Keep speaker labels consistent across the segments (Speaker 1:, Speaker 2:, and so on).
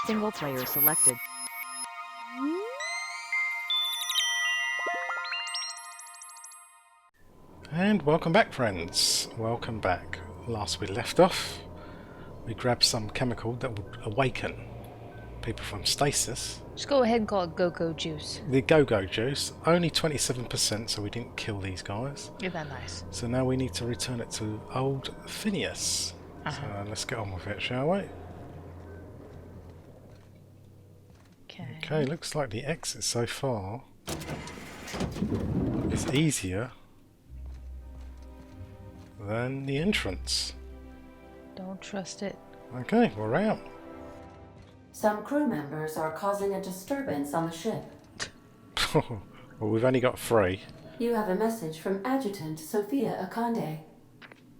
Speaker 1: Single player selected.
Speaker 2: And welcome back, friends. Welcome back. Last we left off, we grabbed some chemical that would awaken people from stasis.
Speaker 3: Just go ahead and call it Go-Go Juice.
Speaker 2: The Go-Go Juice, only 27%, so we didn't kill these guys.
Speaker 3: Isn't that nice?
Speaker 2: So now we need to return it to old Phineas. So let's get on with it, shall we? Okay, looks like the exit so far is easier than the entrance.
Speaker 3: Don't trust it.
Speaker 2: Okay, we're out.
Speaker 4: Some crew members are causing a disturbance on the ship.
Speaker 2: Well, we've only got 3.
Speaker 4: You have a message from Adjutant Sofia Akande.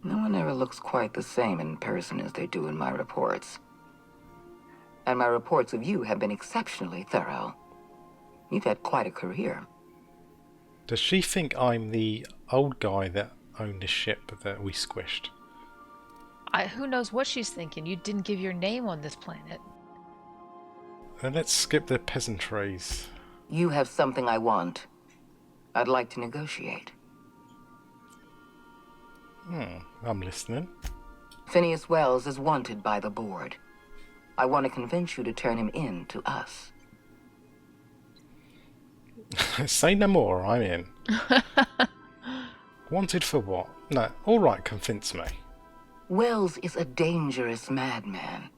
Speaker 5: No one ever looks quite the same in person as they do in my reports. And my reports of you have been exceptionally thorough. You've had quite a career.
Speaker 2: Does she think I'm the old guy that owned the ship that we squished?
Speaker 3: Who knows what she's thinking? You didn't give your name on this planet.
Speaker 2: Let's skip the peasantries.
Speaker 5: You have something I want. I'd like to negotiate.
Speaker 2: I'm listening.
Speaker 5: Phineas Wells is wanted by the board. I want to convince you to turn him in to us.
Speaker 2: Say no more, I'm in. Wanted for what? No, alright, convince me.
Speaker 5: Wells is a dangerous madman.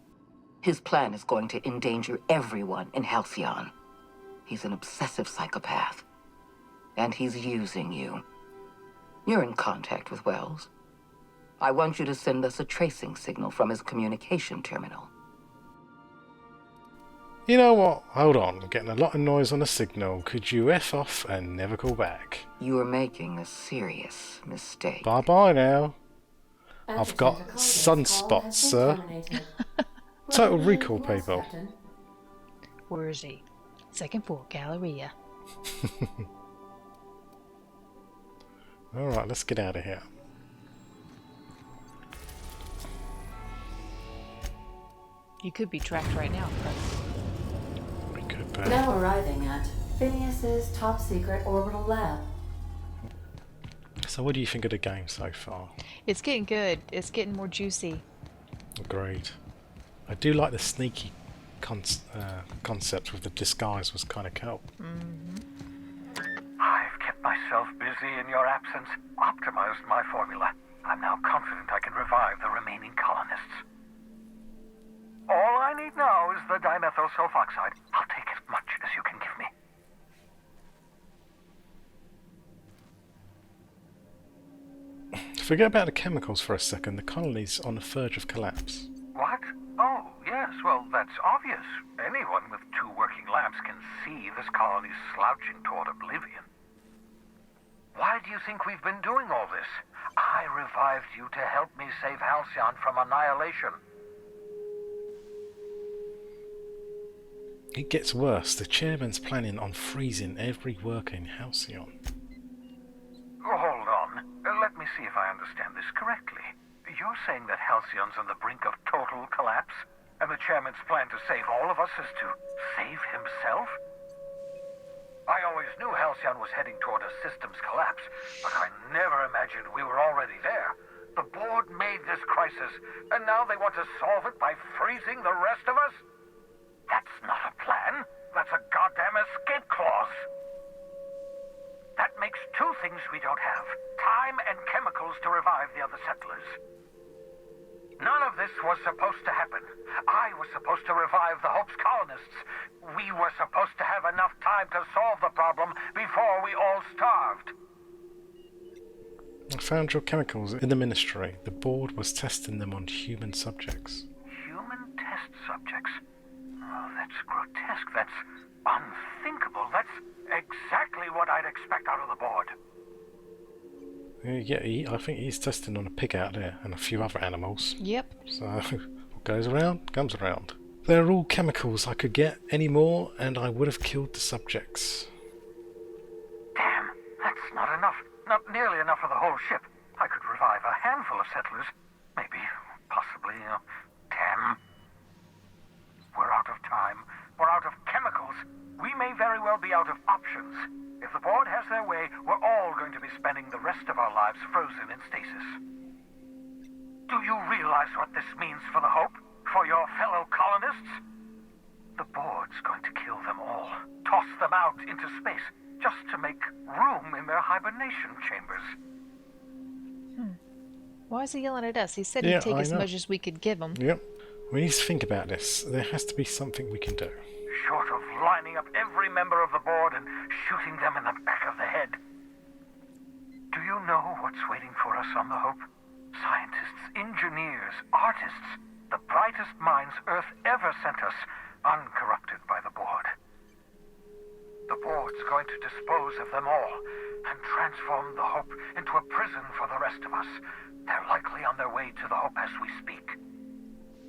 Speaker 5: His plan is going to endanger everyone in Halcyon. He's an obsessive psychopath. And he's using you. You're in contact with Wells. I want you to send us a tracing signal from his communication terminal.
Speaker 2: You know what? Hold on, I'm getting a lot of noise on the signal. Could you F off and never call back?
Speaker 5: You are making a serious mistake.
Speaker 2: Bye bye now.
Speaker 4: Adjutant
Speaker 2: I've got
Speaker 4: Akande's
Speaker 2: sunspots,
Speaker 4: call has been
Speaker 2: sir.
Speaker 4: terminated.
Speaker 2: Total
Speaker 4: Well,
Speaker 2: recall,
Speaker 4: yes,
Speaker 2: people.
Speaker 4: Captain.
Speaker 3: Where is he? Second floor, Galleria.
Speaker 2: Alright, let's get out of here.
Speaker 3: You could be tracked right now, but
Speaker 2: We could be.
Speaker 4: Now arriving at Phineas's top secret Orbital Lab.
Speaker 2: So what do you think of the game so far?
Speaker 3: it's getting good. It's getting more juicy.
Speaker 2: Agreed. I do like the sneaky concept with the disguise, was kind of cool.
Speaker 6: I've kept myself busy in your absence, optimized my formula. I'm now confident I can revive the remaining colonists. All I need now is the dimethyl sulfoxide. I'll take as much as you can give me.
Speaker 2: Forget about the chemicals for a second. The colony's on the verge of collapse.
Speaker 6: What? Oh, yes, well, that's obvious. Anyone with 2 working labs can see this colony's slouching toward oblivion. Why do you think we've been doing all this? I revived you to help me save Halcyon from annihilation.
Speaker 2: It gets worse. The chairman's planning on freezing every worker in Halcyon.
Speaker 6: Hold on. Let me see if I understand this correctly. You're saying that Halcyon's on the brink of total collapse, and the chairman's plan to save all of us is to save himself? I always knew Halcyon was heading toward a systems collapse, but I never imagined we were already there. The board made this crisis, and now they want to solve it by freezing the rest of us? That's not a plan. That's a goddamn escape clause. That makes 2 things we don't have. Time and chemicals to revive the other settlers. None of this was supposed to happen. I was supposed to revive the Hope's colonists. We were supposed to have enough time to solve the problem before we all starved.
Speaker 2: I found your chemicals in the ministry. The board was testing them on human subjects.
Speaker 6: Human test subjects? Oh, that's grotesque. That's unthinkable. That's exactly what I'd expect out of the board.
Speaker 2: Yeah, I think he's testing on a pig out there and a few other animals.
Speaker 3: Yep.
Speaker 2: So what goes around comes around. They're all chemicals. I could get any more and I would have killed the subjects.
Speaker 6: Damn, that's not enough. Not nearly enough for the whole ship. I could revive a handful of settlers. Maybe, possibly, 10. We're out of time. short of options. If the board has their way, we're all going to be spending the rest of our lives frozen in stasis. Do you realize what this means for the Hope? For your fellow colonists? The board's going to kill them all. Toss them out into space, just to make room in their hibernation chambers.
Speaker 3: Why is he yelling at us? He said
Speaker 2: Yeah,
Speaker 3: he'd take
Speaker 2: I
Speaker 3: as
Speaker 2: know.
Speaker 3: much as we could give him.
Speaker 2: Yep. We need to think about this. There has to be something we can do.
Speaker 6: Short of lining up every member of the board and shooting them in the back of the head. Do you know what's waiting for us on the Hope? Scientists, engineers, artists, the brightest minds Earth ever sent us, uncorrupted by the board. The board's going to dispose of them all and transform the Hope into a prison for the rest of us. They're likely on their way to the Hope as we speak.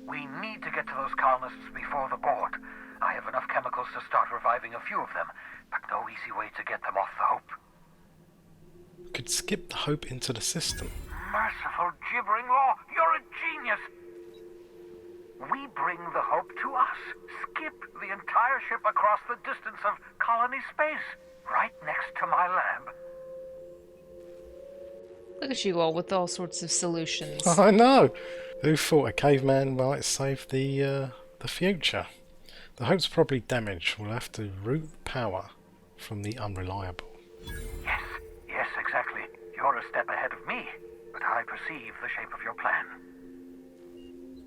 Speaker 6: We need to get to those colonists before the board. I have enough chemicals to start reviving a few of them, but no easy way to get them off the Hope.
Speaker 2: We could skip the Hope into the system.
Speaker 6: Merciful gibbering law, you're a genius! We bring the Hope to us. Skip the entire ship across the distance of colony space, right next to my lab.
Speaker 3: Look at you all with all sorts of solutions.
Speaker 2: I know! Who thought a caveman might save the future? The Hope's probably damaged. We'll have to route power from the Unreliable.
Speaker 6: Yes, exactly. You're a step ahead of me, but I perceive the shape of your plan.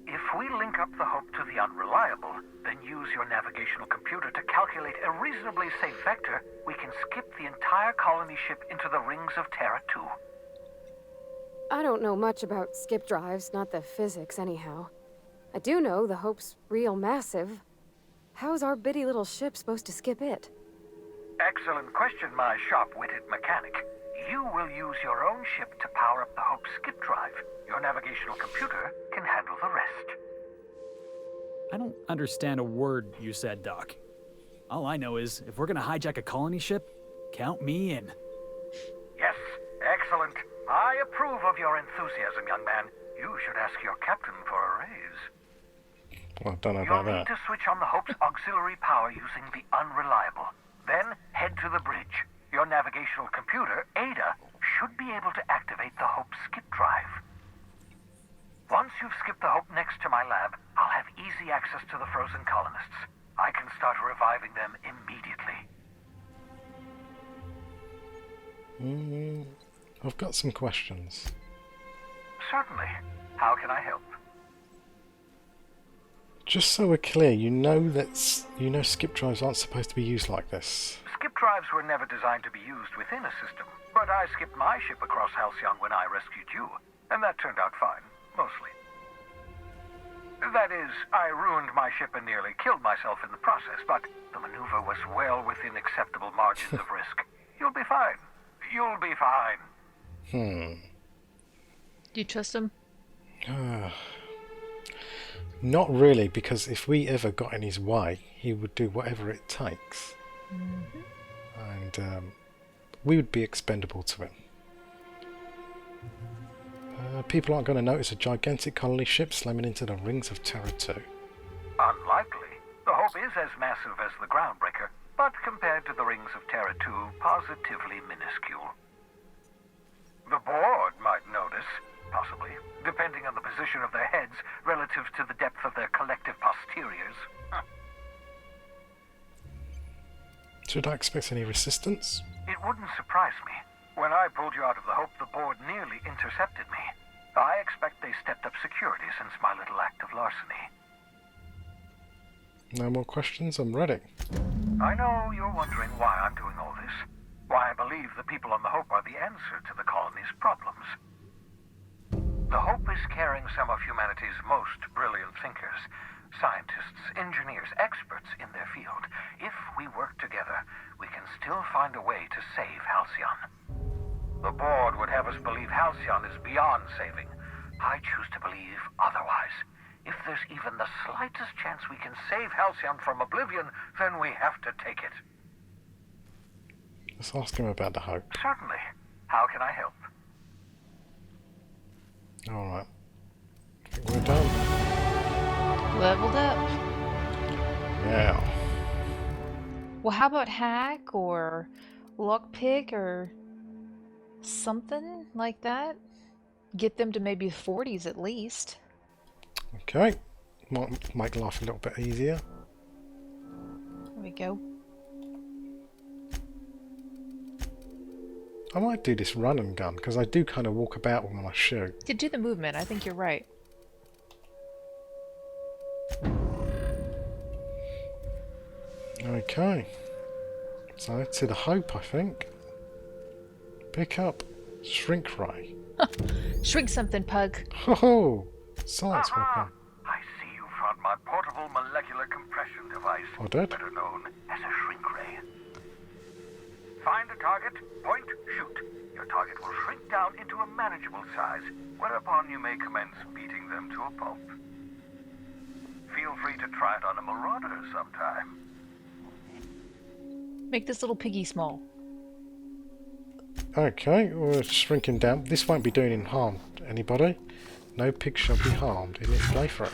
Speaker 6: If we link up the Hope to the Unreliable, then use your navigational computer to calculate a reasonably safe vector, we can skip the entire colony ship into the rings of Terra 2.
Speaker 1: I don't know much about skip drives, not the physics anyhow. I do know the Hope's real massive. How's our bitty little ship supposed to skip it?
Speaker 6: Excellent question, my sharp-witted mechanic. You will use your own ship to power up the Hope's skip drive. Your navigational computer can handle the rest.
Speaker 7: I don't understand a word you said, Doc. All I know is, if we're gonna hijack a colony ship, count me in.
Speaker 6: Yes, excellent. I approve of your enthusiasm, young man. You should ask your captain for a raise.
Speaker 2: Well, I don't know
Speaker 6: You'll
Speaker 2: about
Speaker 6: need
Speaker 2: that.
Speaker 6: to switch on the Hope's auxiliary power using the Unreliable. Then head to the bridge. Your navigational computer, Ada, should be able to activate the Hope's skip drive. Once you've skipped the Hope next to my lab, I'll have easy access to the frozen colonists. I can start reviving them immediately.
Speaker 2: I've got some questions.
Speaker 6: Certainly. How can I help?
Speaker 2: Just so we're clear, you know skip drives aren't supposed to be used like this.
Speaker 6: Skip drives were never designed to be used within a system, but I skipped my ship across Halcyon when I rescued you, and that turned out fine, mostly. That is, I ruined my ship and nearly killed myself in the process, but the maneuver was well within acceptable margins of risk. You'll be fine. You'll be fine.
Speaker 3: Do you trust him?
Speaker 2: Not really, because if we ever got in his way, he would do whatever it takes. And we would be expendable to him. People aren't going to notice a gigantic colony ship slamming into the rings of Terra 2.
Speaker 6: Unlikely. The Hope is as massive as the Groundbreaker, but compared to the rings of Terra 2, positively minuscule. The board might notice, possibly, depending on the position of their heads relative to the depth of their collective posteriors.
Speaker 2: Should I expect any resistance?
Speaker 6: It wouldn't surprise me. When I pulled you out of the Hope, the board nearly intercepted me. I expect they stepped up security since my little act of larceny.
Speaker 2: No more questions? I'm ready.
Speaker 6: I know you're wondering why I'm doing all this. Why I believe the people on the Hope are the answer to the colony's problems. The Hope is carrying some of humanity's most brilliant thinkers, scientists, engineers, experts in their field. If we work together, we can still find a way to save Halcyon. The board would have us believe Halcyon is beyond saving. I choose to believe otherwise. If there's even the slightest chance we can save Halcyon from oblivion, then we have to take it.
Speaker 2: Let's ask him about the Hope.
Speaker 6: Certainly. How can I help?
Speaker 2: Alright. I think we're done.
Speaker 3: Leveled up.
Speaker 2: Yeah.
Speaker 3: Well, how about hack or lockpick or something like that? Get them to maybe 40s at least.
Speaker 2: Okay. Might make life a little bit easier.
Speaker 3: There we go.
Speaker 2: I might do this run and gun, because I do kind of walk about when I shoot.
Speaker 3: To do the movement, I think you're right.
Speaker 2: Okay. So, to the Hope, I think. Pick up Shrink Ray.
Speaker 3: Shrink something, Pug.
Speaker 2: Ho-ho! Science weapon.
Speaker 6: I see you found my portable molecular compression device,
Speaker 2: I did.
Speaker 6: better known as a shrink ray. Find a target, point, shoot. Your target will shrink down into a manageable size, whereupon you may commence beating them to a pulp. Feel free to try it on a marauder sometime.
Speaker 3: Make this little piggy small.
Speaker 2: Okay, we're shrinking down. This won't be doing any harm to anybody. No pig shall be harmed in its playthrough.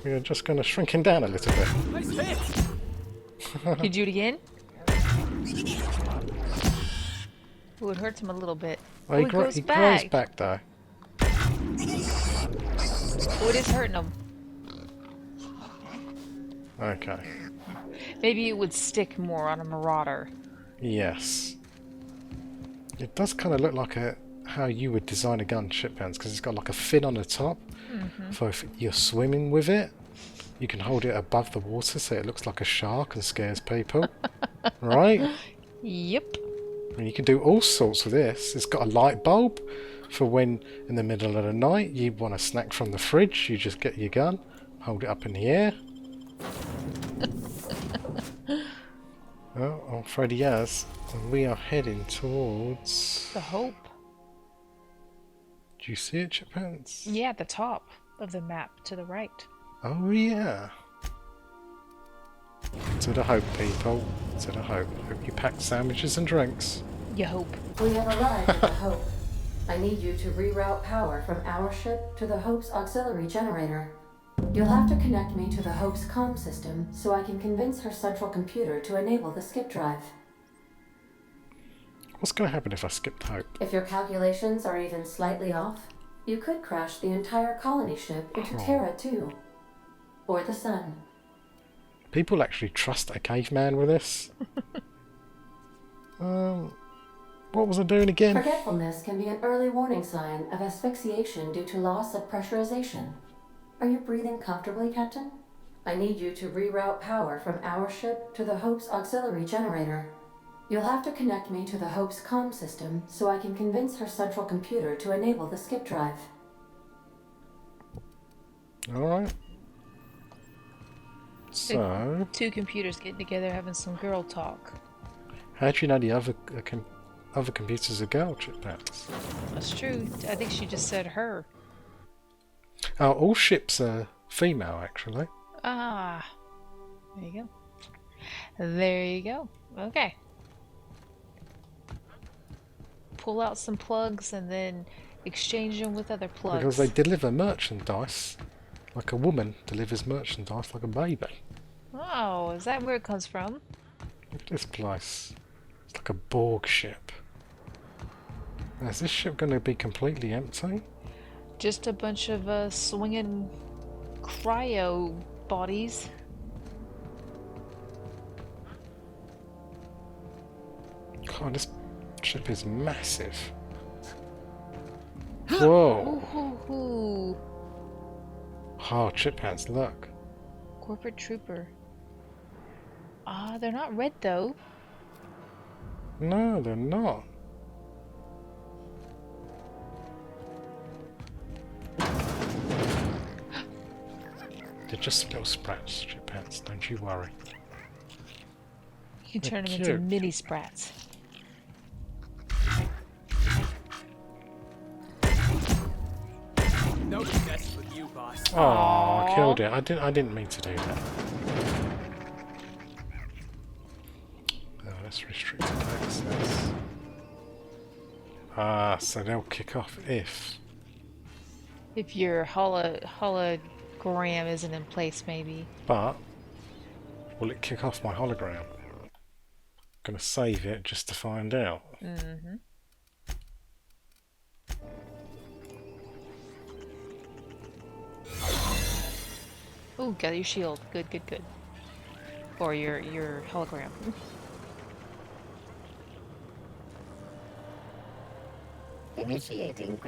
Speaker 2: We're just going to shrink him down a little bit.
Speaker 7: Nice hit!
Speaker 3: Can you do it again? Ooh, it hurts him a little bit.
Speaker 2: Oh,
Speaker 3: Oh, he grows
Speaker 2: he
Speaker 3: back.
Speaker 2: grows back though.
Speaker 3: Oh, it is hurting him.
Speaker 2: Okay.
Speaker 3: Maybe it would stick more on a marauder.
Speaker 2: Yes. It does kind of look like how you would design a gun, Chiphands, because it's got like a fin on the top. So if you're swimming with it, you can hold it above the water so it looks like a shark and scares people. Right?
Speaker 3: Yep.
Speaker 2: And you can do all sorts with this. It's got a light bulb for when in the middle of the night you want a snack from the fridge. You just get your gun, hold it up in the air. Oh, I'm afraid he has. And we are heading towards...
Speaker 3: The Hope.
Speaker 2: Do you see it, Chiphands?
Speaker 3: Yeah, at the top of the map to the right.
Speaker 2: Oh yeah. To the Hope, people. To the Hope. Hope you packed sandwiches and drinks.
Speaker 3: You hope.
Speaker 4: We have arrived at the Hope. I need you to reroute power from our ship to the Hope's auxiliary generator. You'll have to connect me to the Hope's comm system so I can convince her central computer to enable the skip drive.
Speaker 2: What's going to happen if I skipped Hope?
Speaker 4: If your calculations are even slightly off, you could crash the entire colony ship into Terra 2. Or the Sun.
Speaker 2: People actually trust a caveman with this? What was I doing again?
Speaker 4: Forgetfulness can be an early warning sign of asphyxiation due to loss of pressurization. Are you breathing comfortably, Captain? I need you to reroute power from our ship to the Hope's auxiliary generator. You'll have to connect me to the Hope's comm system so I can convince her central computer to enable the skip drive.
Speaker 2: Alright. So,
Speaker 3: Two computers getting together having some girl talk.
Speaker 2: how do you know the other computers are girl, Chiphands?
Speaker 3: That's true. I think she just said her.
Speaker 2: Oh, all ships are female, actually.
Speaker 3: Ah. There you go. There you go. Okay. Pull out some plugs and then exchange them with other plugs.
Speaker 2: Because they deliver merchandise like a woman delivers merchandise like a baby.
Speaker 3: Oh, is that where it comes from?
Speaker 2: Look at this place. It's like a Borg ship. Now, is this ship going to be completely empty?
Speaker 3: Just a bunch of swinging cryo bodies.
Speaker 2: God, this ship is massive. Whoa!
Speaker 3: Ooh, ooh.
Speaker 2: Oh, Chiphands, look.
Speaker 3: Corporate trooper. Ah, they're not red though.
Speaker 2: No, they're not. They're just little sprats, Chiphands, don't you worry.
Speaker 3: You can turn
Speaker 2: They're
Speaker 3: them into
Speaker 2: cute.
Speaker 3: mini sprats.
Speaker 7: No mess with you, boss.
Speaker 2: Oh, I killed it. I didn't mean to do that. Oh, that's restricted access. Ah, so they'll kick off if.
Speaker 3: If your hologram isn't in place, maybe.
Speaker 2: But will it kick off my hologram? Gonna save it just to find out.
Speaker 3: Mm-hmm. Ooh, got your shield. Good, good, good. Or your hologram.
Speaker 8: Initiating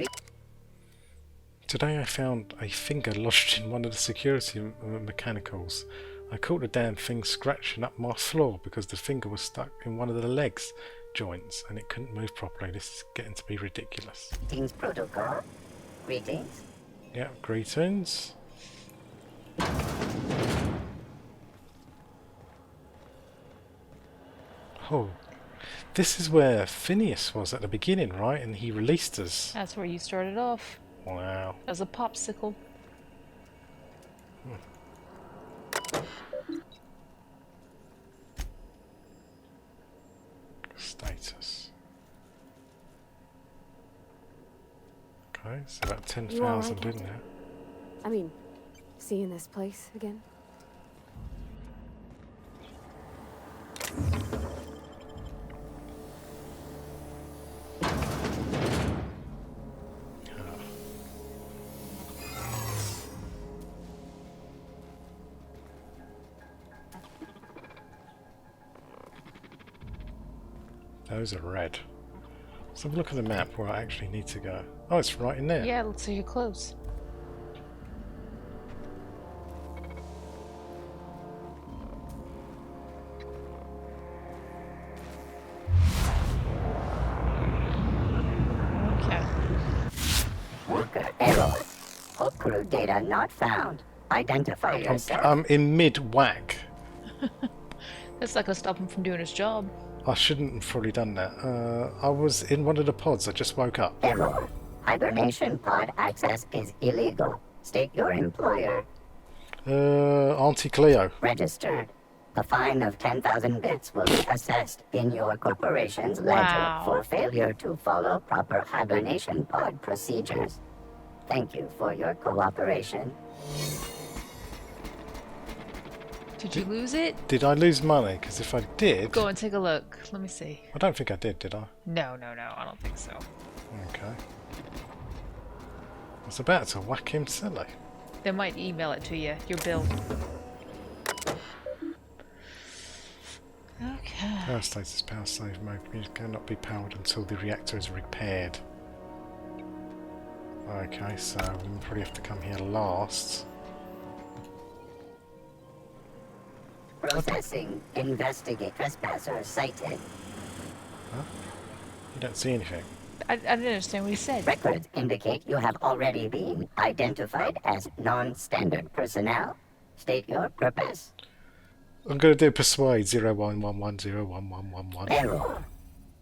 Speaker 2: Today I found a finger lodged in one of the security mechanicals. I caught the damn thing scratching up my floor because the finger was stuck in one of the legs joints and it couldn't move properly. This is getting to be ridiculous.
Speaker 8: Greetings protocol. Greetings.
Speaker 2: Yeah, greetings. Oh, this is where Phineas was at the beginning, right? And he released us.
Speaker 3: That's where you started off.
Speaker 2: Wow.
Speaker 3: As a popsicle.
Speaker 2: Status. Okay, so about
Speaker 1: You all right,
Speaker 2: 10,000 in
Speaker 1: Captain?
Speaker 2: there.
Speaker 1: I mean, seeing this place again?
Speaker 2: Those are red. Let's have a look at the map where I actually need to go. Oh, it's right in there.
Speaker 3: Yeah, looks like you're close. Okay.
Speaker 8: Worker error. Whole crew data not found. Identify yourself.
Speaker 2: I'm in mid-whack.
Speaker 3: That's not gonna stop him from doing his job.
Speaker 2: I shouldn't have probably done that. I was in one of the pods. I just woke up.
Speaker 8: Error. Hibernation pod access is illegal. State your employer.
Speaker 2: Auntie Cleo.
Speaker 8: Registered. A fine of 10,000 bits will be assessed in your corporation's ledger
Speaker 3: Wow.
Speaker 8: for failure to follow proper hibernation pod procedures. Thank you for your cooperation.
Speaker 3: Did you lose it?
Speaker 2: Did I lose money? Because if I did...
Speaker 3: Go and take a look. Let me see.
Speaker 2: I don't think I did I?
Speaker 3: No, I don't think so.
Speaker 2: Okay. I was about to whack him silly.
Speaker 3: They might email it to you, your bill. Okay.
Speaker 2: Power status, power save mode. It cannot be powered until the reactor is repaired. Okay, so we probably have to come here last.
Speaker 8: Processing. Investigate trespasser cited.
Speaker 2: Huh? You don't see anything.
Speaker 3: I didn't understand what he said.
Speaker 8: Records indicate you have already been identified as non-standard personnel. State your purpose.
Speaker 2: I'm going to do persuade 0111011111.
Speaker 8: Error.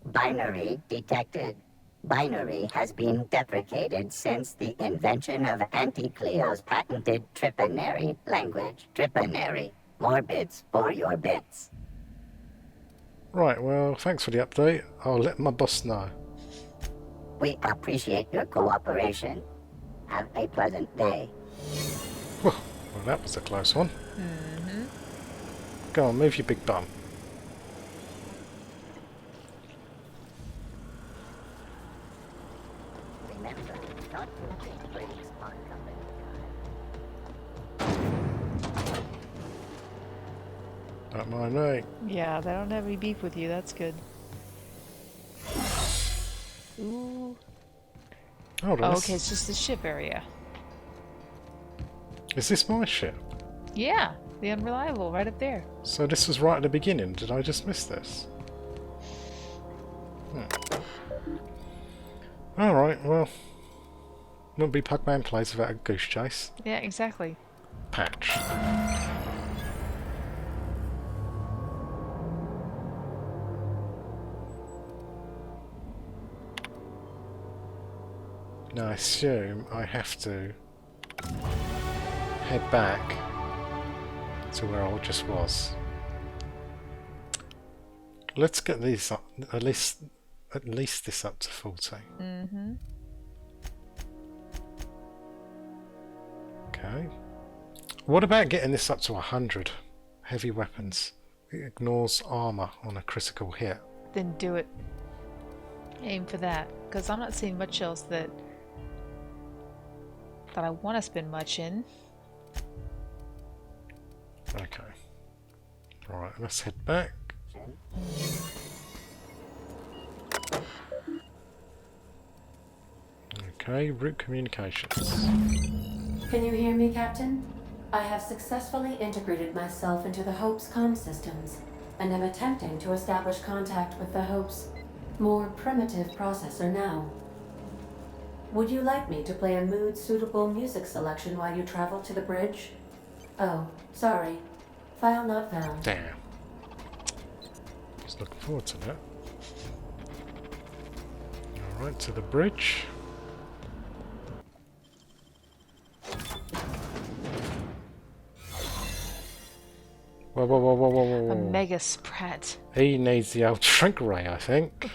Speaker 8: Binary detected. Binary has been deprecated since the invention of Auntie Cleo's patented tripinary language. Tripinary. More bits for your bits.
Speaker 2: Right, well, thanks for the update. I'll let my boss know.
Speaker 8: We appreciate your cooperation. Have a pleasant day.
Speaker 2: Well, that was a close one. Go on, move your big bum.
Speaker 8: Remember, not to take breaks on company time.
Speaker 2: Don't mind me.
Speaker 3: Yeah, they don't have any beef with you. That's good. Ooh.
Speaker 2: Hold on.
Speaker 3: Oh, okay, it's just the ship area.
Speaker 2: Is this my ship?
Speaker 3: Yeah, the Unreliable, right up there.
Speaker 2: So this was right at the beginning. Did I just miss this? Alright, well. Wouldn't be Pugman Place without a goose chase.
Speaker 3: Yeah, exactly.
Speaker 2: Patch. Now I assume I have to head back to where I just was. Let's get these up, at least this up to 40. Okay. What about getting this up to 100? Heavy weapons. It ignores armor on a critical hit.
Speaker 3: Then do it. Aim for that, because I'm not seeing much else that I want to spend much in.
Speaker 2: Okay. Right, let's head back. Okay, route communications.
Speaker 4: Can you hear me, Captain? I have successfully integrated myself into the Hope's comm systems, and am attempting to establish contact with the Hope's more primitive processor now. Would you like me to play a mood-suitable music selection while you travel to the bridge? Oh, sorry. File not found.
Speaker 2: Damn. I was looking forward to that. Alright, to the bridge. Whoa, whoa, whoa, whoa, whoa, whoa,
Speaker 3: A
Speaker 2: whoa.
Speaker 3: mega sprat.
Speaker 2: He needs the old shrink ray, I think.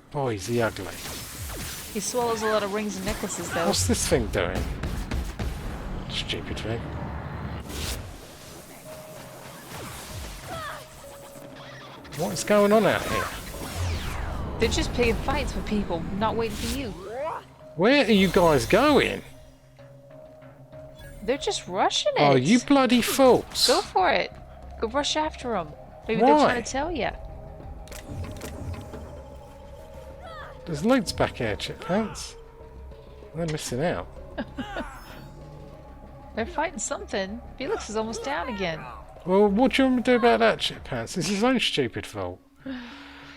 Speaker 2: Boy, is he ugly.
Speaker 3: He swallows a lot of rings and necklaces, though.
Speaker 2: What's this thing doing? Stupid thing. What is going on out here?
Speaker 3: They're just picking fights with people, not waiting for you.
Speaker 2: Where are you guys going?
Speaker 3: They're just rushing it.
Speaker 2: Oh, you bloody fools!
Speaker 3: Go for it. Go rush after them. Maybe
Speaker 2: Why?
Speaker 3: they're trying to tell you.
Speaker 2: There's loads back here, chip pants. They're missing out.
Speaker 3: They're fighting something. Felix is almost down again.
Speaker 2: Well, what do you want me to do about that, chip pants? It's his own stupid fault.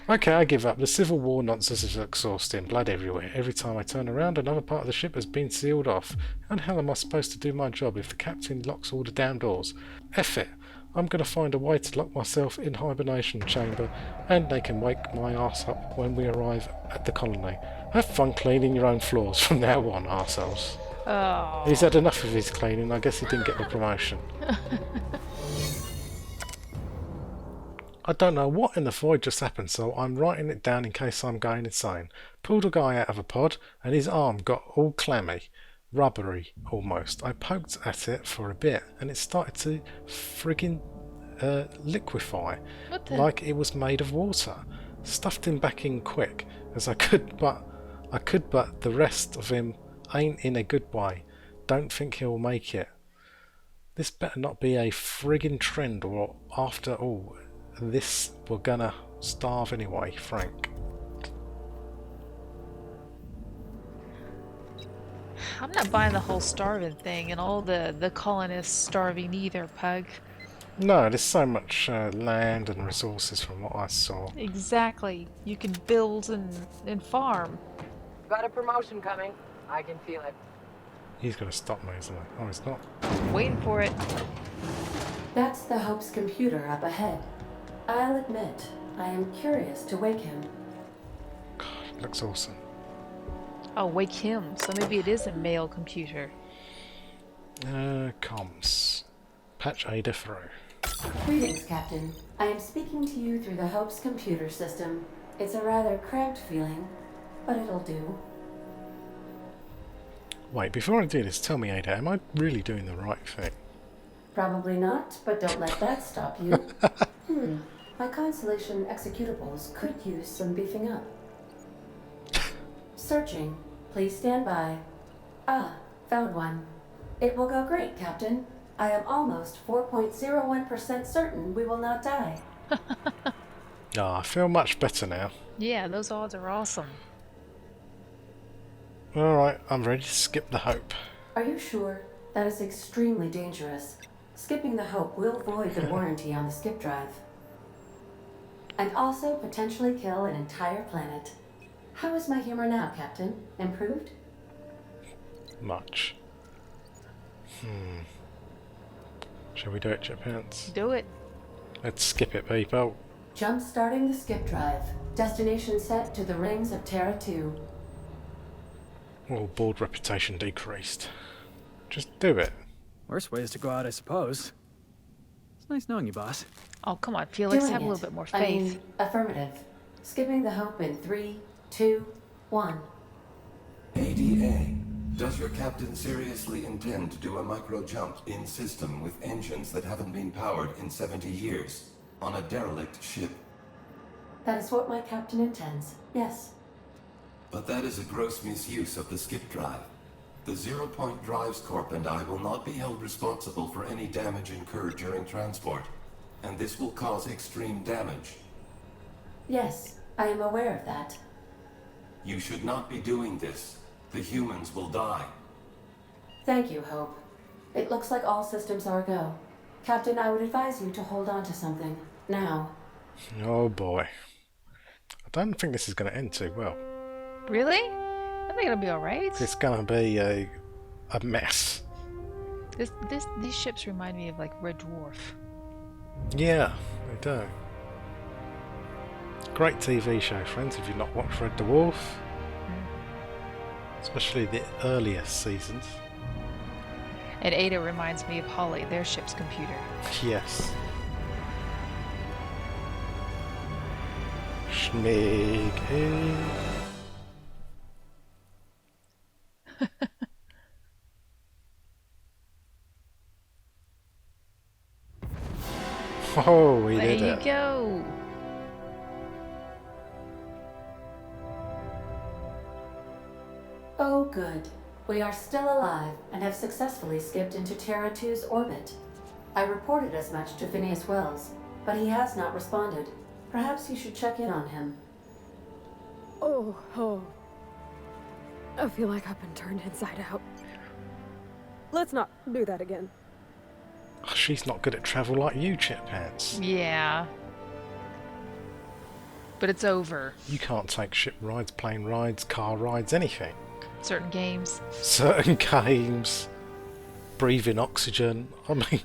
Speaker 2: Okay, I give up. The Civil War nonsense is exhausting. Blood everywhere. Every time I turn around, another part of the ship has been sealed off. How the hell am I supposed to do my job if the captain locks all the damn doors? F it. I'm going to find a way to lock myself in hibernation chamber, and they can wake my arse up when we arrive at the colony. Have fun cleaning your own floors from now on, arseholes.
Speaker 3: Oh.
Speaker 2: He's had enough of his cleaning. I guess he didn't get the promotion. I don't know what in the void just happened, so I'm writing it down in case I'm going insane. Pulled a guy out of a pod, and his arm got all clammy. Rubbery, almost. I poked at it for a bit, and it started to friggin' liquefy.
Speaker 3: What the?
Speaker 2: Like it was made of water. Stuffed him back in quick, as I could, but the rest of him ain't in a good way. Don't think he'll make it. This better not be a friggin' trend, or after all, this we're gonna starve anyway, Frank.
Speaker 3: I'm not buying the whole starving thing and all the colonists starving either, Pug.
Speaker 2: No, there's so much land and resources from what I saw.
Speaker 3: Exactly. You can build and farm.
Speaker 9: Got a promotion coming. I can feel it.
Speaker 2: He's gonna stop me, isn't he? Oh, he's not.
Speaker 3: Waiting for it.
Speaker 4: That's the Hope's computer up ahead. I'll admit, I am curious to wake him.
Speaker 2: God, it looks awesome.
Speaker 3: Oh, wake him. So maybe it is a male computer.
Speaker 2: Comms. Patch Ada through.
Speaker 4: Greetings, Captain. I am speaking to you through the Hope's computer system. It's a rather cramped feeling, but it'll do.
Speaker 2: Wait, before I do this, tell me, Ada, am I really doing the right thing?
Speaker 4: Probably not, but don't let that stop you. My Constellation executables could use some beefing up. Searching. Please stand by. Ah, found one. It will go great, Captain. I am almost 4.01% certain we will not die.
Speaker 2: I feel much better now.
Speaker 3: Yeah, those odds are awesome.
Speaker 2: Alright, I'm ready to skip the Hope.
Speaker 4: Are you sure? That is extremely dangerous. Skipping the Hope will void the warranty on the skip drive. And also potentially kill an entire planet. How is my humor now, Captain? Improved?
Speaker 2: Much. Shall we do it, Chip Pants?
Speaker 3: Do it.
Speaker 2: Let's skip it, people.
Speaker 4: Jump starting the skip drive. Destination set to the rings of Terra 2.
Speaker 2: Oh, board reputation decreased. Just do it.
Speaker 7: Worst ways to go out, I suppose. It's nice knowing you, boss.
Speaker 3: Oh, come on, Felix,
Speaker 4: Doing
Speaker 3: have a
Speaker 4: it.
Speaker 3: little bit more
Speaker 4: I
Speaker 3: faith.
Speaker 4: mean, affirmative. Skipping the hope in 3, 2, 1.
Speaker 10: ADA. Does your captain seriously intend to do a micro-jump in system with engines that haven't been powered in 70 years on a derelict ship?
Speaker 4: That is what my captain intends, yes.
Speaker 10: But that is a gross misuse of the skip drive. The Zero Point Drives Corp and I will not be held responsible for any damage incurred during transport, and this will cause extreme damage.
Speaker 4: Yes, I am aware of that.
Speaker 10: You should not be doing this. The humans will die.
Speaker 4: Thank you, Hope. It looks like all systems are go. Captain, I would advise you to hold on to something. Now.
Speaker 2: Oh boy. I don't think this is going to end too well.
Speaker 3: Really? I think it'll be alright.
Speaker 2: It's going to be a mess.
Speaker 3: These ships remind me of like Red Dwarf.
Speaker 2: Yeah, they do. Great TV show, friends, if you've not watched Red Dwarf. Especially the earliest seasons.
Speaker 3: And Ada reminds me of Holly, their ship's computer.
Speaker 2: Yes. Schmiggy. Oh, we did it.
Speaker 3: There you go.
Speaker 4: Oh, good. We are still alive and have successfully skipped into Terra 2's orbit. I reported as much to Phineas Wells, but he has not responded. Perhaps you should check in on him.
Speaker 1: Oh. I feel like I've been turned inside out. Let's not do that again.
Speaker 2: Oh, she's not good at travel like you, Chip Pants.
Speaker 3: Yeah. But it's over.
Speaker 2: You can't take ship rides, plane rides, car rides, anything.
Speaker 3: Certain games.
Speaker 2: Certain games. Breathe in oxygen. I mean...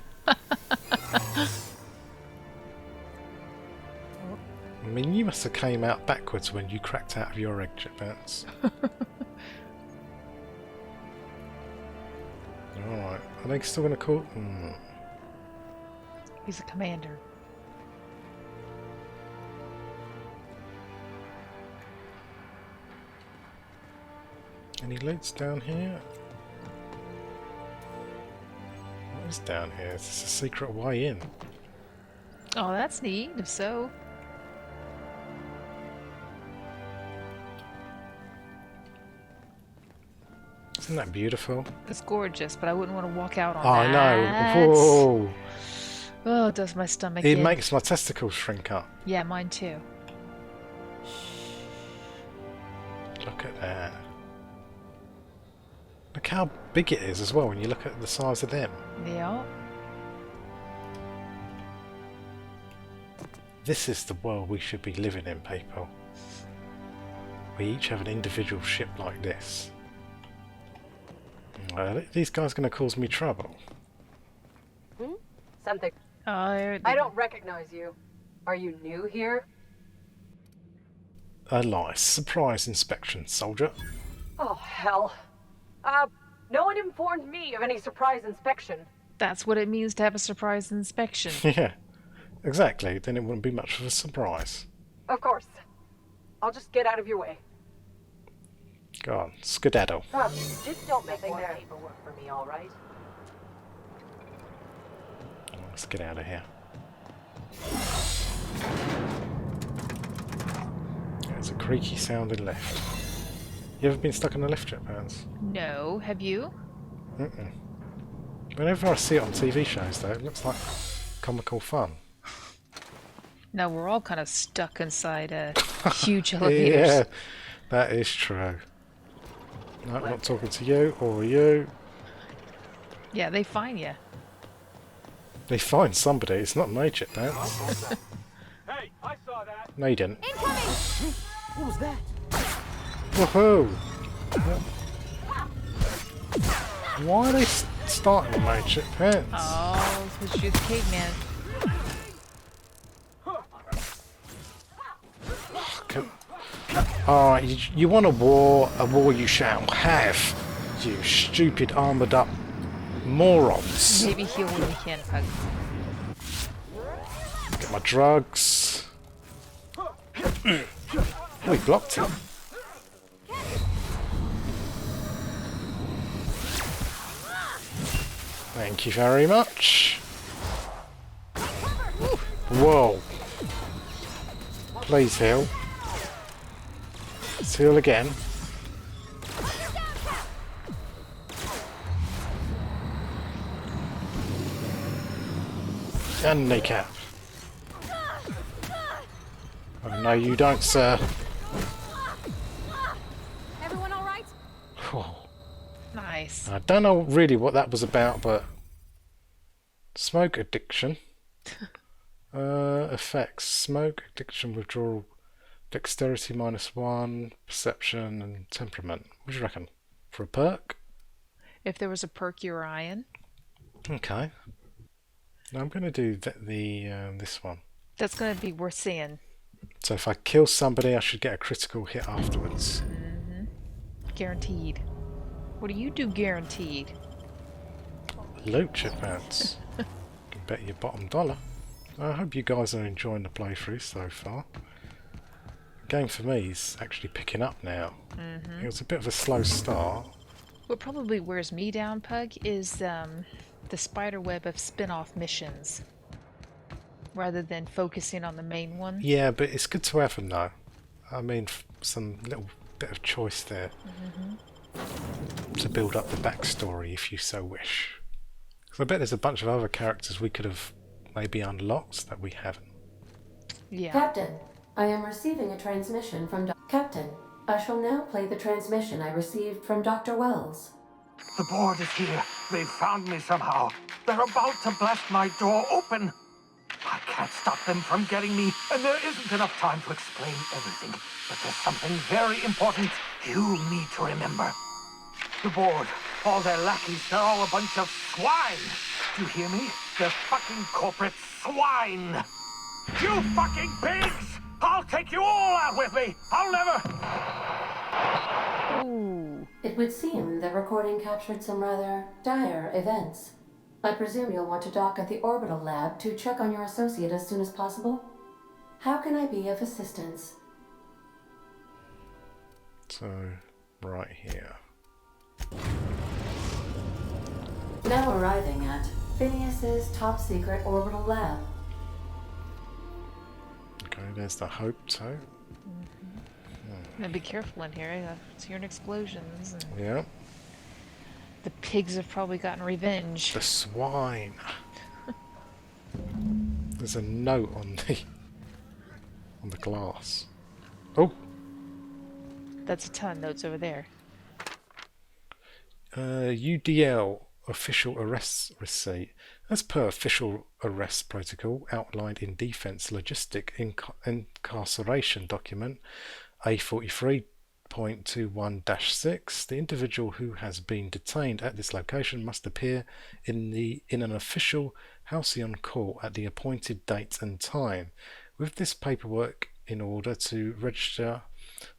Speaker 2: you must have came out backwards when you cracked out of your egg, Chip Pants. Alright. Are they still going to call...
Speaker 3: He's a commander.
Speaker 2: Any loots down here? What is down here? Is this a secret way in?
Speaker 3: Oh, that's neat, if so.
Speaker 2: Isn't that beautiful?
Speaker 3: It's gorgeous, but I wouldn't want to walk out on
Speaker 2: I
Speaker 3: that.
Speaker 2: know. Whoa.
Speaker 3: Oh, it does my stomach
Speaker 2: It
Speaker 3: in.
Speaker 2: makes my testicles shrink up.
Speaker 3: Yeah, mine too.
Speaker 2: Look at that. Look how big it is as well when you look at the size of them.
Speaker 3: Yeah.
Speaker 2: This is the world we should be living in, people. We each have an individual ship like this. These guys are going to cause me trouble.
Speaker 9: Something.
Speaker 3: I
Speaker 9: I don't recognize you. Are you new here?
Speaker 2: A nice surprise inspection, soldier.
Speaker 9: Oh, hell. No one informed me of any surprise inspection.
Speaker 3: That's what it means to have a surprise inspection.
Speaker 2: Yeah, exactly. Then it wouldn't be much of a surprise.
Speaker 9: Of course. I'll just get out of your way.
Speaker 2: Go on, skedaddle.
Speaker 9: Just don't make more paperwork for me, all right?
Speaker 2: Let's get out of here. There's a creaky sounding lift. You ever been stuck in a lift, Chip Pants?
Speaker 3: No, have you?
Speaker 2: Mm-mm. Whenever I see it on TV shows, though, it looks like comical fun.
Speaker 3: No, we're all kind of stuck inside huge elevators.
Speaker 2: Yeah, that is true. No, I'm not talking to you or you.
Speaker 3: Yeah, they find you.
Speaker 2: They find somebody. It's not me, Chip Pants.
Speaker 6: Hey, I saw that.
Speaker 2: No, you didn't.
Speaker 1: Incoming!
Speaker 7: What was that?
Speaker 2: Woohoo! Why are they starting with my Chip Pants?
Speaker 3: Oh, because you're the caveman.
Speaker 2: Alright, you want a war you shall have. You stupid armoured up Morons.
Speaker 3: Maybe heal when we can, Pug.
Speaker 2: Get my drugs. Oh, he blocked him. Thank you very much. Whoa. Please heal. Let's heal again. And kneecap. Oh, no, you don't, sir.
Speaker 1: Everyone all right?
Speaker 2: Oh.
Speaker 3: Nice.
Speaker 2: I don't know really what that was about, but smoke addiction. Effects: smoke addiction, withdrawal, dexterity -1, perception, and temperament. What do you reckon? For a perk?
Speaker 3: If there was a perk, you were eyeing.
Speaker 2: Okay. Now I'm going to do this one.
Speaker 3: That's going to be worth seeing.
Speaker 2: So if I kill somebody, I should get a critical hit afterwards.
Speaker 3: Guaranteed. What do you do guaranteed?
Speaker 2: Loot your pants. Can bet your bottom dollar. I hope you guys are enjoying the playthrough so far. The game for me is actually picking up now. It was a bit of a slow start.
Speaker 3: What probably wears me down, Pug, is the spider web of spin-off missions. Rather than focusing on the main one.
Speaker 2: Yeah, but it's good to have them though. I mean, some little bit of choice there. To build up the backstory if you so wish. Because I bet there's a bunch of other characters we could have maybe unlocked that we haven't.
Speaker 3: Yeah.
Speaker 4: Captain, I am receiving a transmission from Captain, I shall now play the transmission I received from Dr. Wells.
Speaker 6: The board is here. They've found me somehow. They're about to blast my door open. I can't stop them from getting me, and there isn't enough time to explain everything. But there's something very important you need to remember. The board, all their lackeys, they're all a bunch of swine. Do you hear me? They're fucking corporate swine. You fucking pigs! I'll take you all out with me. I'll never...
Speaker 3: Ooh.
Speaker 4: It would seem the recording captured some rather dire events. I presume you'll want to dock at the Orbital Lab to check on your associate as soon as possible. How can I be of assistance?
Speaker 2: So, right here.
Speaker 4: Now arriving at Phineas's top secret Orbital Lab.
Speaker 2: Okay, there's the Hope toe.
Speaker 3: Now be careful in here. I was hearing explosions. And
Speaker 2: Yeah.
Speaker 3: the pigs have probably gotten revenge.
Speaker 2: The swine. There's a note on the glass. Oh.
Speaker 3: That's a ton of notes over there.
Speaker 2: UDL official arrest receipt. As per official arrest protocol outlined in Defence Logistic Incarceration Document A43.21-6, the individual who has been detained at this location must appear in an official Halcyon court at the appointed date and time, with this paperwork in order to register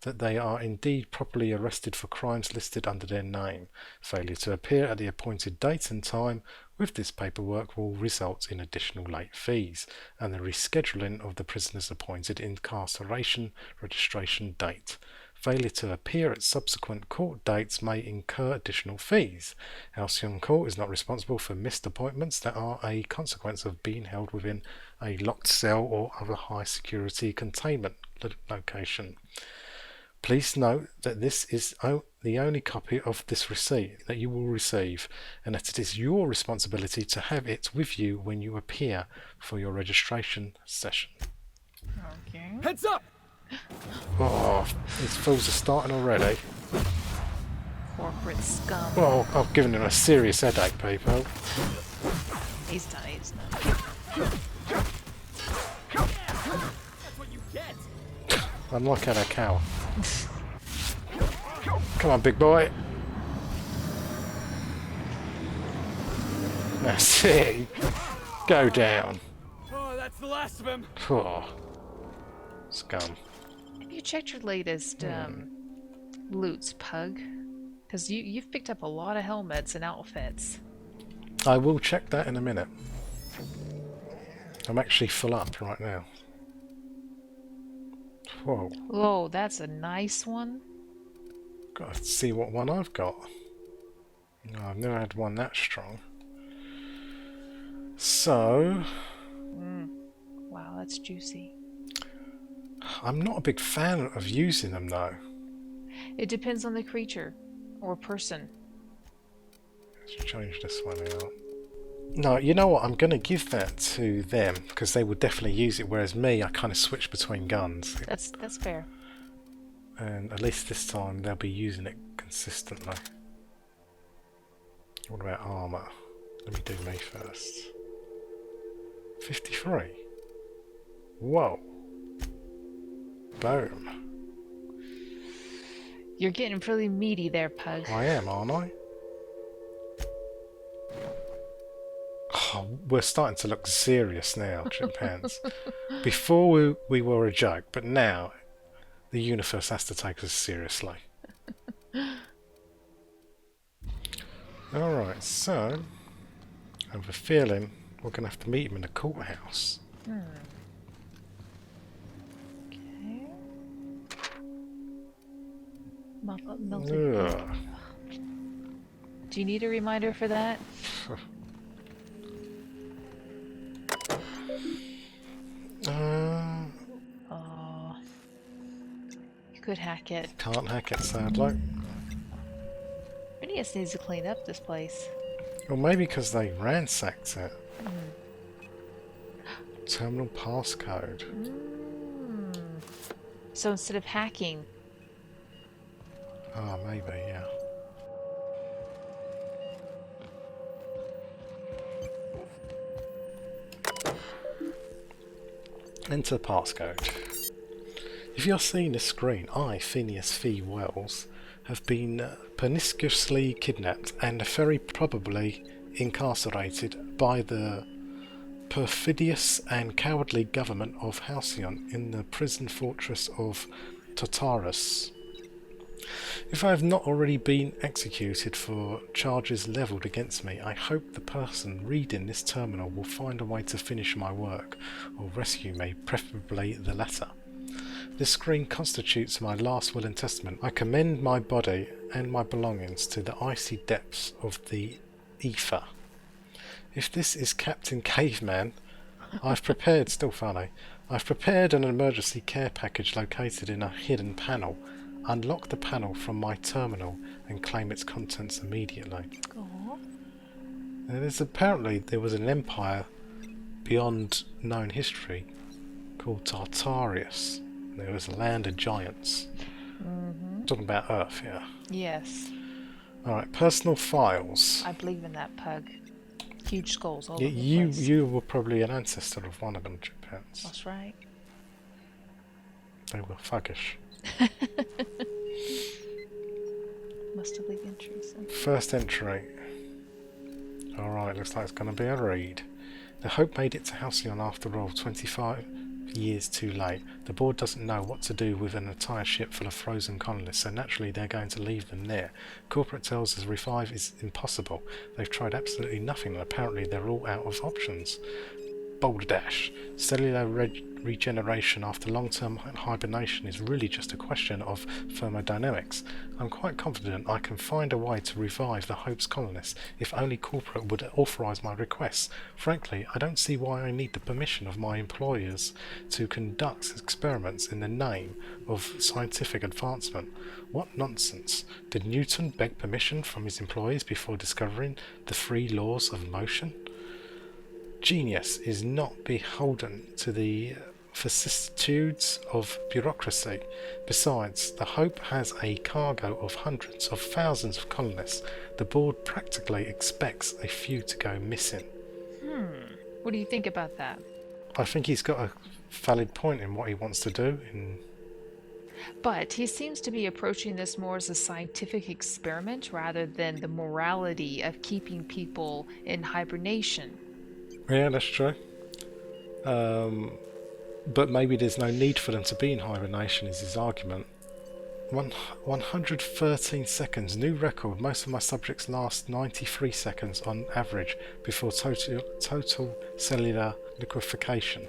Speaker 2: that they are indeed properly arrested for crimes listed under their name. Failure to appear at the appointed date and time with this paperwork will result in additional late fees and the rescheduling of the prisoner's appointed incarceration registration date. Failure to appear at subsequent court dates may incur additional fees. Halcyon Court is not responsible for missed appointments that are a consequence of being held within a locked cell or other high security containment location. Please note that this is the only copy of this receipt that you will receive, and that it is your responsibility to have it with you when you appear for your registration session.
Speaker 3: Okay.
Speaker 7: Heads up!
Speaker 2: Oh, these fools are starting already.
Speaker 3: Corporate scum.
Speaker 2: Oh, I've given him a serious headache, people.
Speaker 3: He's done. He's done.
Speaker 7: That's what you get!
Speaker 2: I'm like a cow. Come on, big boy. That's it. Go down.
Speaker 7: Oh, that's the last of him.
Speaker 2: Oh. Scum.
Speaker 3: Have you checked your latest loots, Pug? Because you've picked up a lot of helmets and outfits.
Speaker 2: I will check that in a minute. I'm actually full up right now. Whoa.
Speaker 3: Whoa, that's a nice one.
Speaker 2: Gotta see what one I've got. No, I've never had one that strong. So...
Speaker 3: Wow, that's juicy.
Speaker 2: I'm not a big fan of using them though.
Speaker 3: It depends on the creature or person.
Speaker 2: Let's change this one out. No, you know what? I'm going to give that to them because they would definitely use it, whereas me, I kind of switch between guns.
Speaker 3: That's fair.
Speaker 2: And at least this time they'll be using it consistently. What about armour? Let me do me first. 53. Whoa. Boom.
Speaker 3: You're getting pretty meaty there, Pug.
Speaker 2: I am, aren't I? Oh, we're starting to look serious now, chimpanzees. Before we were a joke, but now the universe has to take us seriously. Alright, so I have a feeling we're going to have to meet him in the courthouse.
Speaker 3: Okay. Melted.
Speaker 2: Ugh.
Speaker 3: Do you need a reminder for that? Oh. You could hack it.
Speaker 2: Can't hack it, sadly.
Speaker 3: Phineas needs to clean up this place.
Speaker 2: Or maybe because they ransacked it. Terminal passcode.
Speaker 3: So instead of hacking...
Speaker 2: Ah, maybe, yeah. Enter passcode. If you're seeing this screen, I, Phineas Fee Wells, have been perniciously kidnapped and very probably incarcerated by the perfidious and cowardly government of Halcyon in the prison fortress of Tartarus. If I have not already been executed for charges levelled against me, I hope the person reading this terminal will find a way to finish my work, or rescue me, preferably the latter. This screen constitutes my last will and testament. I commend my body and my belongings to the icy depths of the ether. If this is Captain Caveman, I've prepared, still funny, I've prepared an emergency care package located in a hidden panel. Unlock the panel from my terminal and claim its contents immediately. Apparently there was an empire beyond known history called Tartarus. There was a land of giants. Talking about Earth, yeah.
Speaker 3: Yes.
Speaker 2: Alright, personal files.
Speaker 3: I believe in that, Pug. Huge skulls all over the place.
Speaker 2: You were probably an ancestor of one of them, chimpanzees.
Speaker 3: That's right.
Speaker 2: They were thuggish.
Speaker 3: Must have leave entries.
Speaker 2: First entry. Alright, looks like it's going to be a read. The Hope made it to Halcyon after all, 25 years too late. The board doesn't know what to do with an entire ship full of frozen colonists, so naturally they're going to leave them there. Corporate tells us revive is impossible. They've tried absolutely nothing and apparently they're all out of options. Boulder Dash. Cellular regeneration after long-term hibernation is really just a question of thermodynamics. I'm quite confident I can find a way to revive the Hope's colonists if only corporate would authorise my requests. Frankly, I don't see why I need the permission of my employers to conduct experiments in the name of scientific advancement. What nonsense. Did Newton beg permission from his employees before discovering the 3 laws of motion? Genius is not beholden to the vicissitudes of bureaucracy. Besides, the Hope has a cargo of hundreds of thousands of colonists. The board practically expects a few to go missing.
Speaker 3: What do you think about that?
Speaker 2: I think he's got a valid point in what he wants to do.
Speaker 3: But he seems to be approaching this more as a scientific experiment rather than the morality of keeping people in hibernation.
Speaker 2: Yeah, that's true. But maybe there's no need for them to be in hibernation, is his argument. 113 seconds. New record. Most of my subjects last 93 seconds on average before total cellular liquefaction.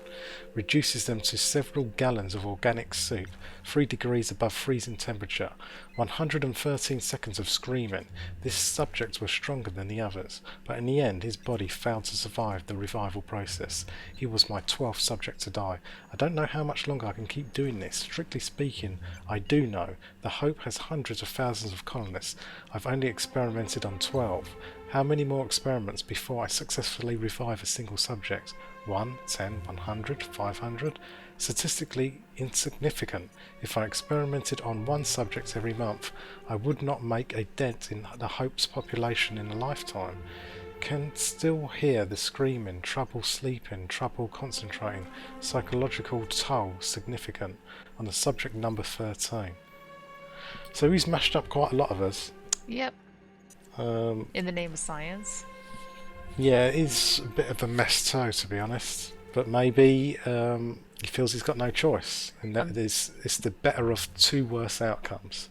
Speaker 2: Reduces them to several gallons of organic soup. 3 degrees above freezing temperature. 113 seconds of screaming. This subject was stronger than the others, but in the end his body failed to survive the revival process. He was my 12th subject to die. I don't know how much longer I can keep doing this. Strictly speaking, I do know. The Hope has hundreds of thousands of colonists. I've only experimented on 12. How many more experiments before I successfully revive a single subject? 1, 10, 100, 500? Statistically insignificant. If I experimented on 1 subject every month, I would not make a dent in the Hope's population in a lifetime. Can still hear the screaming, trouble sleeping, trouble concentrating, psychological toll significant on the subject number 13. So he's mashed up quite a lot of us.
Speaker 3: Yep. In the name of science.
Speaker 2: Yeah, it is a bit of a mess too, to be honest. But maybe he feels he's got no choice, and that it's the better of 2 worse outcomes.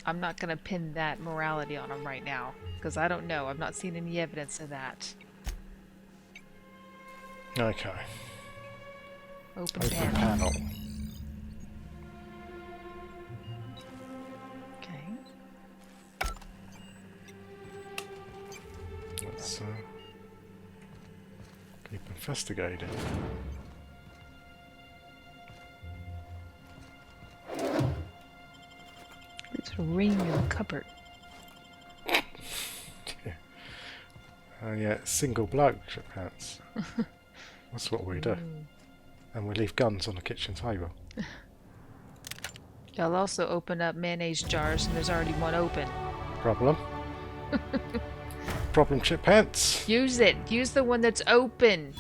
Speaker 3: I'm not going to pin that morality on him right now, because I don't know. I've not seen any evidence of that.
Speaker 2: Okay.
Speaker 3: Open panel. Okay.
Speaker 2: Let's keep investigating.
Speaker 3: There's a ring in the cupboard.
Speaker 2: Yeah, single bloke, pants. That's what we do. And we leave guns on the kitchen table.
Speaker 3: I'll also open up mayonnaise jars, and there's already one open.
Speaker 2: Problem? Problem, chip pants?
Speaker 3: Use it. Use the one that's open.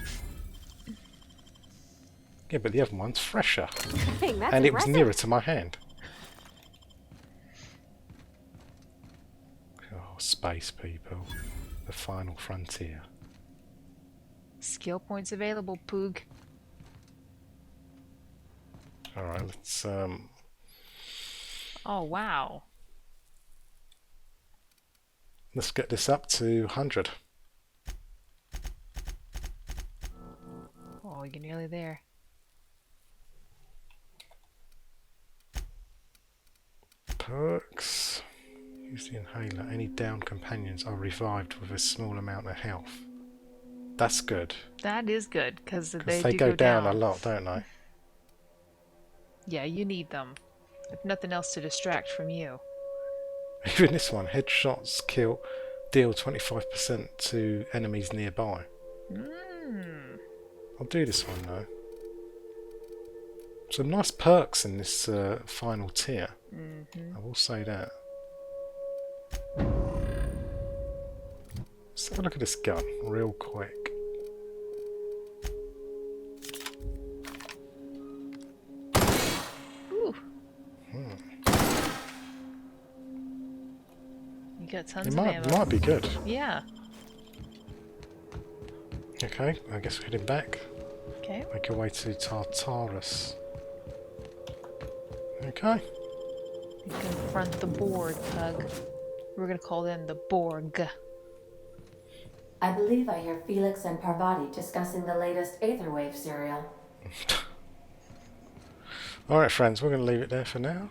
Speaker 2: Yeah, but the other one's fresher.
Speaker 1: Dang, that's
Speaker 2: and it
Speaker 1: impressive.
Speaker 2: was nearer to my hand. Oh, space people. The final frontier.
Speaker 3: Skill points available, Poog.
Speaker 2: Alright, let's
Speaker 3: Oh, wow.
Speaker 2: let's get this up to 100.
Speaker 3: Oh, you're nearly there.
Speaker 2: Perks. Use the inhaler. Any downed companions are revived with a small amount of health. That's good.
Speaker 3: That is good, because
Speaker 2: Because
Speaker 3: they
Speaker 2: they
Speaker 3: do
Speaker 2: go down a lot, don't they?
Speaker 3: Yeah, you need them. If nothing else to distract from you.
Speaker 2: Even this one, headshots deal 25% to enemies nearby. I'll do this one though. Some nice perks in this final tier. I will say that. Let's have a look at this gun real quick.
Speaker 3: Ooh. You got tons of ammo.
Speaker 2: Might be good.
Speaker 3: Yeah.
Speaker 2: Okay, I guess we're heading back.
Speaker 3: Okay.
Speaker 2: Make our way to Tartarus. Okay.
Speaker 3: You confront the Borg, Pug. We're gonna call them the Borg.
Speaker 4: I believe I hear Felix and Parvati discussing the latest Aetherwave serial.
Speaker 2: Alright friends, we're going to leave it there for now.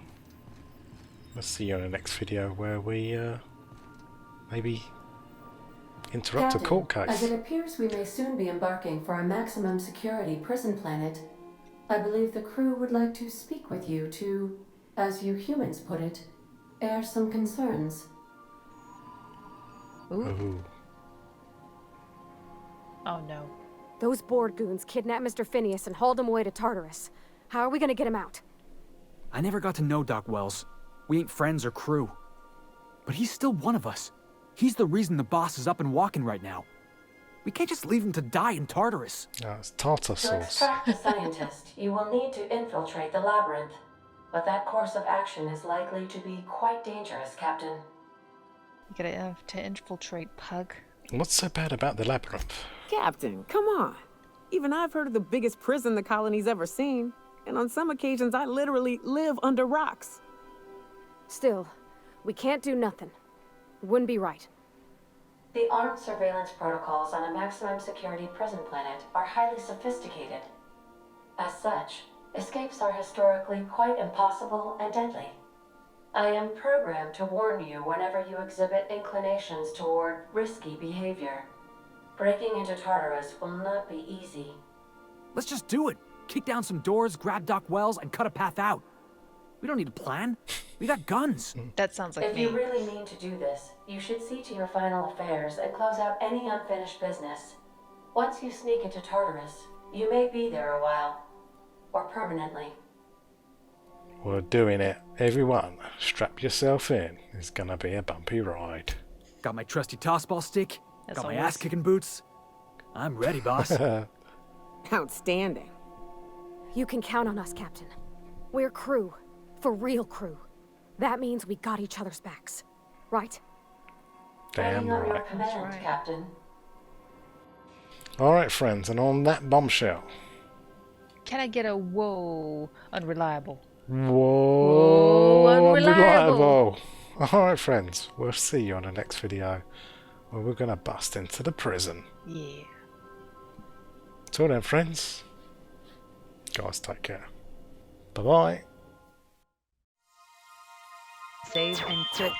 Speaker 2: Let's see you in the next video where we maybe interrupt
Speaker 4: Captain,
Speaker 2: a court
Speaker 4: as
Speaker 2: case.
Speaker 4: it appears we may soon be embarking for a maximum security prison planet, I believe the crew would like to speak with you to, as you humans put it, air some concerns.
Speaker 2: Ooh.
Speaker 3: Oh no.
Speaker 1: Those Borg goons kidnapped Mr. Phineas and hauled him away to Tartarus. How are we gonna get him out?
Speaker 7: I never got to know Doc Wells. We ain't friends or crew. But he's still one of us. He's the reason the boss is up and walking right now. We can't just leave him to die in Tartarus.
Speaker 2: No, it's tartar
Speaker 4: To
Speaker 2: sauce.
Speaker 4: extract the scientist, you will need to infiltrate the labyrinth. But that course of action is likely to be quite dangerous, Captain.
Speaker 3: You gotta have to infiltrate, Pug.
Speaker 2: What's so bad about the labyrinth?
Speaker 11: Captain, come on. Even I've heard of the biggest prison the colony's ever seen. And on some occasions, I literally live under rocks.
Speaker 1: Still, we can't do nothing. It wouldn't be right.
Speaker 4: The armed surveillance protocols on a maximum security prison planet are highly sophisticated. As such, escapes are historically quite impossible and deadly. I am programmed to warn you whenever you exhibit inclinations toward risky behavior. Breaking into Tartarus will not be easy.
Speaker 7: Let's just do it. Kick down some doors, grab Doc Wells, and cut a path out. We don't need a plan. We got guns.
Speaker 3: That sounds like
Speaker 4: If
Speaker 3: me.
Speaker 4: you really mean to do this, you should see to your final affairs and close out any unfinished business. Once you sneak into Tartarus, you may be there a while. Or permanently.
Speaker 2: We're doing it. Everyone, strap yourself in. It's gonna be a bumpy ride.
Speaker 7: Got my trusty tossball stick.
Speaker 3: That's
Speaker 7: Got my
Speaker 3: always-
Speaker 7: ass-kicking boots. I'm ready, boss.
Speaker 11: Outstanding.
Speaker 1: You can count on us, Captain. We're crew. For real crew. That means we got each other's backs. Right?
Speaker 2: Damn
Speaker 4: Waiting on your
Speaker 2: right.
Speaker 4: command,
Speaker 3: right.
Speaker 4: Captain.
Speaker 2: Alright, friends, and on that bombshell.
Speaker 3: Can I get a whoa, unreliable?
Speaker 2: Whoa,
Speaker 3: unreliable.
Speaker 2: Alright, friends, we'll see you on the next video where we're gonna bust into the prison.
Speaker 3: Yeah.
Speaker 2: Till then, friends, guys, take care. Bye bye.
Speaker 3: Save and quit.